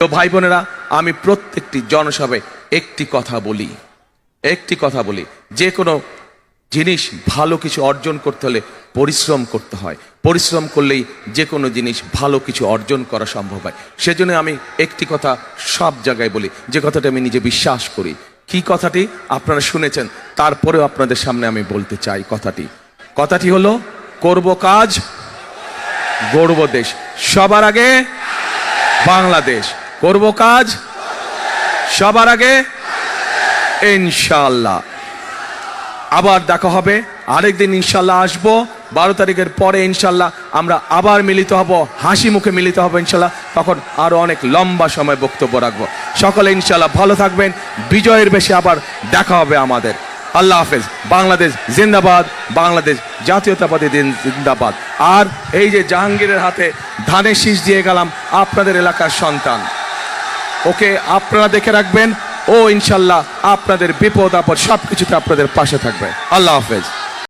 তো ভাই বোনেরা, আমি প্রত্যেকটি জনসভায় একটি কথা বলি, যে কোনো জিনিস ভালো কিছু অর্জন করতে হলে পরিশ্রম করতে হয়। পরিশ্রম করলেই যে কোনো জিনিস ভালো কিছু অর্জন করা সম্ভব হয়। সেজন্য আমি একটি কথা সব জায়গায় বলি, যে কথাটা আমি নিজে বিশ্বাস করি। কি কথাটি আপনারা শুনেছেন, তারপরেও আপনাদের সামনে আমি বলতে চাই। কথাটি হলো, করব কাজ, গড়ব দেশ। সবার আগে বাংলাদেশ। করব কাজ, সবার আগে ইনশাআল্লাহ। আবার দেখা হবে আরেকদিন, ইনশাআল্লাহ আসবো 12 তারিখের পরে। ইনশাআল্লাহ আমরা আবার মিলিত হব, হাসি মুখে মিলিত হব ইনশাআল্লাহ। তখন আরো অনেক লম্বা সময় বক্তব্য রাখবো। সকলে ইনশাআল্লাহ ভালো থাকবেন। বিজয়ের বেশে আবার দেখা হবে আমাদের। আল্লাহ হাফেজ। বাংলাদেশ জিন্দাবাদ, বাংলাদেশ জাতীয়তাবাদী দিন জিন্দাবাদ। আর এই যে জাহাঙ্গীরের হাতে ধানের শীষ দিয়ে গেলাম, আপনাদের এলাকার সন্তান, ওকে আপনারা দেখে রাখবেন। ও ইনশাল্লাহ আপনাদের বিপদ আপদ সবকিছুতে আপনাদের পাশে থাকবে। আল্লাহ হাফেজ।